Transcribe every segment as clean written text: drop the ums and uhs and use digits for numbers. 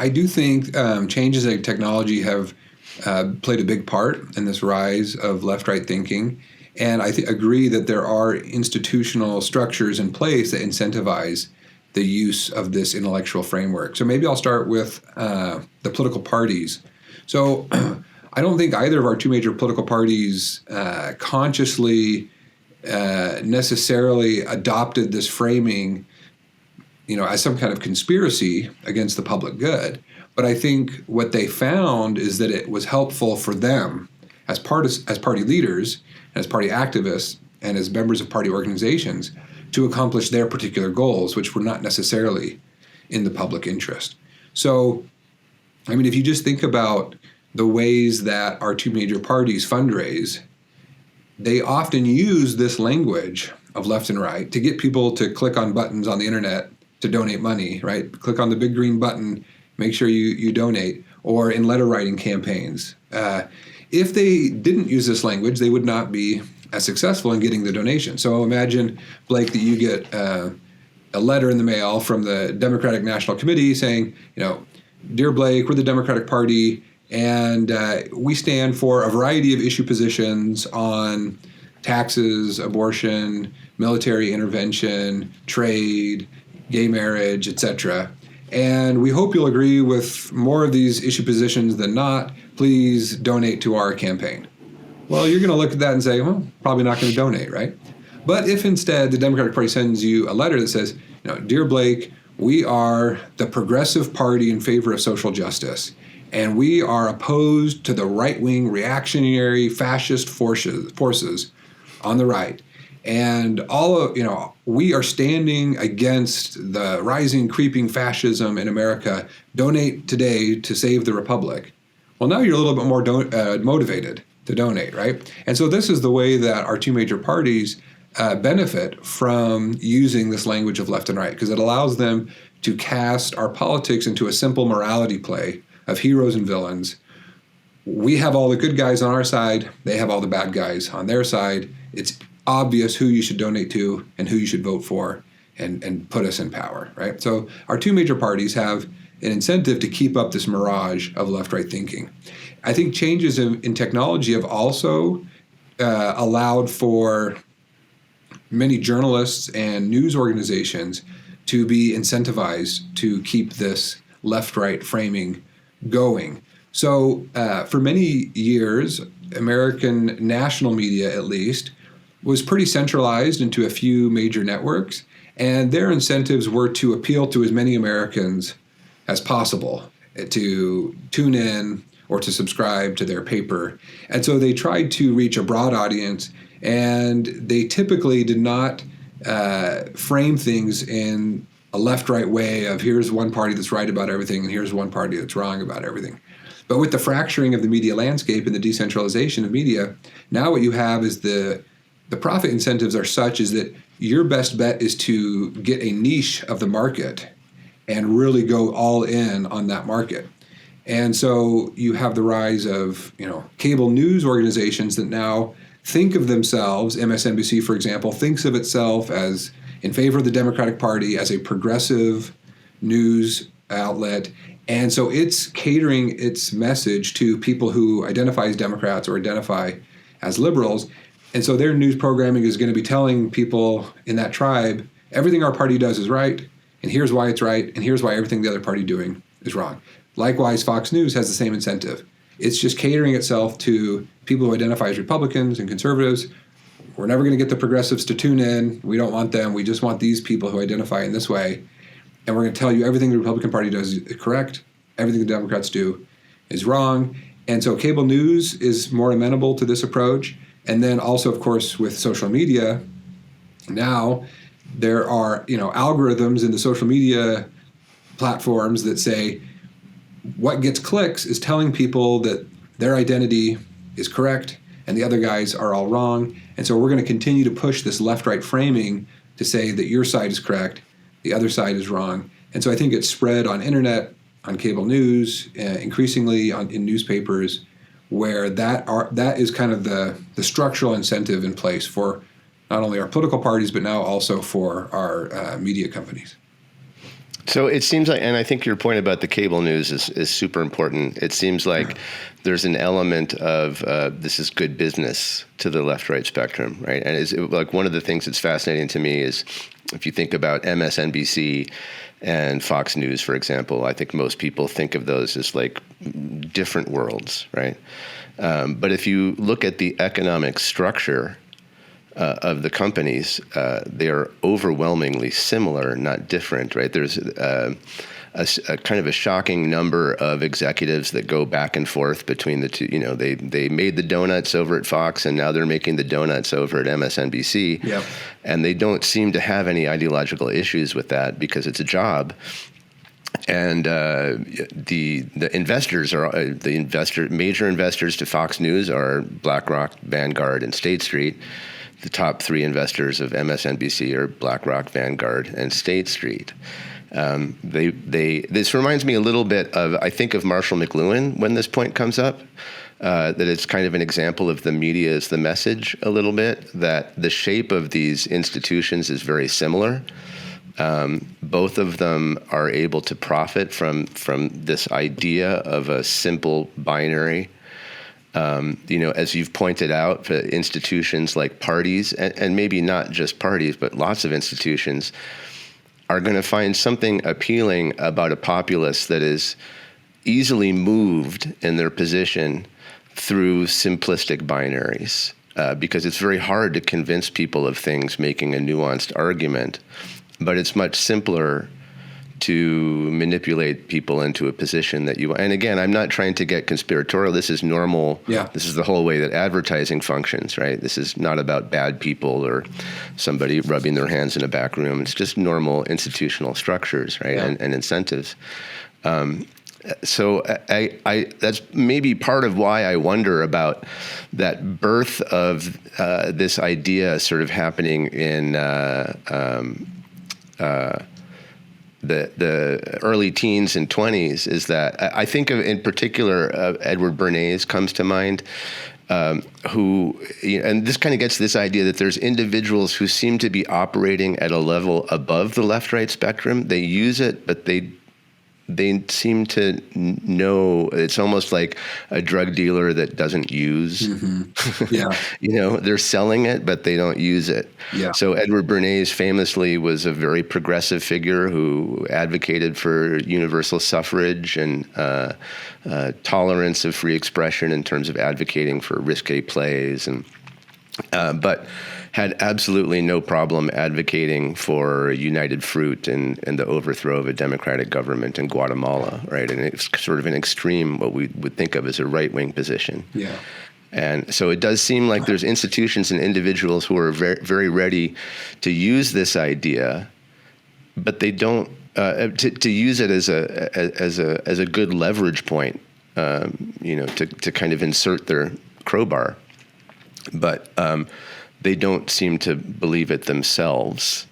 I do think changes in technology have played a big part in this rise of left-right thinking. And I agree that there are institutional structures in place that incentivize the use of this intellectual framework. So maybe I'll start with the political parties. So I don't think either of our two major political parties consciously necessarily adopted this framing, as some kind of conspiracy against the public good. But I think what they found is that it was helpful for them as party leaders, as party activists, and as members of party organizations to accomplish their particular goals, which were not necessarily in the public interest. So, if you just think about the ways that our two major parties fundraise, they often use this language of left and right to get people to click on buttons on the internet to donate money, right? Click on the big green button, make sure you donate, or in letter writing campaigns. If they didn't use this language, they would not be as successful in getting the donation. So imagine, Blake, that you get a letter in the mail from the Democratic National Committee saying, Dear Blake, we're the Democratic Party, and we stand for a variety of issue positions on taxes, abortion, military intervention, trade, gay marriage, etc. And we hope you'll agree with more of these issue positions than not. Please donate to our campaign. Well, you're going to look at that and say, well, probably not going to donate, right? But if instead the Democratic Party sends you a letter that says, Dear Blake, we are the progressive party in favor of social justice, and we are opposed to the right-wing reactionary fascist forces on the right. And we are standing against the rising, creeping fascism in America. Donate today to save the republic. Well, now you're a little bit more motivated to donate, right? And so this is the way that our two major parties benefit from using this language of left and right, because it allows them to cast our politics into a simple morality play of heroes and villains. We have all the good guys on our side. They have all the bad guys on their side. It's obvious who you should donate to and who you should vote for and put us in power, right? So our two major parties have an incentive to keep up this mirage of left-right thinking. I think changes in technology have also allowed for many journalists and news organizations to be incentivized to keep this left-right framing going. So for many years, American national media, at least, was pretty centralized into a few major networks, and their incentives were to appeal to as many Americans as possible to tune in or to subscribe to their paper. And so they tried to reach a broad audience, and they typically did not frame things in a left-right way of here's one party that's right about everything and here's one party that's wrong about everything. But with the fracturing of the media landscape and the decentralization of media, now what you have is the profit incentives are such is that your best bet is to get a niche of the market and really go all in on that market. And so you have the rise of, cable news organizations that now think of themselves, MSNBC, for example, thinks of itself as in favor of the Democratic Party, as a progressive news outlet. And so it's catering its message to people who identify as Democrats or identify as liberals. And so their news programming is going to be telling people in that tribe, everything our party does is right, and here's why it's right, and here's why everything the other party doing is wrong. Likewise, Fox News has the same incentive. It's just catering itself to people who identify as Republicans and conservatives. We're never going to get the progressives to tune in. We don't want them. We just want these people who identify in this way. And we're going to tell you everything the Republican Party does is correct. Everything the Democrats do is wrong. And so cable news is more amenable to this approach. And then also, of course, with social media, now there are, algorithms in the social media platforms that say what gets clicks is telling people that their identity is correct and the other guys are all wrong. And so we're going to continue to push this left-right framing to say that your side is correct, the other side is wrong. And so I think it's spread on internet, on cable news, increasingly in newspapers, where that is kind of the structural incentive in place for not only our political parties, but now also for our media companies. So it seems like, and I think your point about the cable news is super important. It seems like there's an element of this is good business to the left-right spectrum, right? And it's like one of the things that's fascinating to me is if you think about MSNBC and Fox News, for example, I think most people think of those as like different worlds, right? But if you look at the economic structure of the companies, they are overwhelmingly similar, not different, right? There's a kind of a shocking number of executives that go back and forth between the two. You know, they made the donuts over at Fox, and now they're making the donuts over at MSNBC. Yep. And they don't seem to have any ideological issues with that because it's a job. And the investors are major investors to Fox News are BlackRock, Vanguard, and State Street. The top three investors of MSNBC are BlackRock, Vanguard, and State Street. This reminds me a little bit of, I think of Marshall McLuhan when this point comes up, that it's kind of an example of the media as the message a little bit, that the shape of these institutions is very similar. Both of them are able to profit from this idea of a simple binary. As you've pointed out, institutions like parties, and maybe not just parties, but lots of institutions, are going to find something appealing about a populace that is easily moved in their position through simplistic binaries, because it's very hard to convince people of things making a nuanced argument, but it's much simpler to manipulate people into a position that you... And again, I'm not trying to get conspiratorial. This is normal. Yeah. This is the whole way that advertising functions, right? This is not about bad people or somebody rubbing their hands in a back room. It's just normal institutional structures, right? Yeah. And incentives. So I that's maybe part of why I wonder about that birth of this idea sort of happening in... the early teens and 20s, is that I think of, in particular, Edward Bernays comes to mind, who, and this kind of gets this idea that there's individuals who seem to be operating at a level above the left-right spectrum. They use it, but they seem to know. It's almost like a drug dealer that doesn't use. Mm-hmm. Yeah. They're selling it, but they don't use it. Yeah. So Edward Bernays famously was a very progressive figure who advocated for universal suffrage and tolerance of free expression in terms of advocating for risque plays, and but had absolutely no problem advocating for united fruit and the overthrow of a democratic government in Guatemala, right? And it's sort of an extreme, what we would think of as a right-wing position. Yeah. And so it does seem like there's institutions and individuals who are very, very ready to use this idea, but they don't to use it as a good leverage point, to kind of insert their crowbar, but they don't seem to believe it themselves.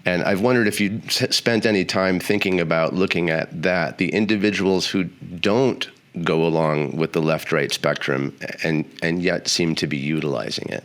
And I've wondered if you spent any time thinking about looking at that, the individuals who don't go along with the left-right spectrum and yet seem to be utilizing it.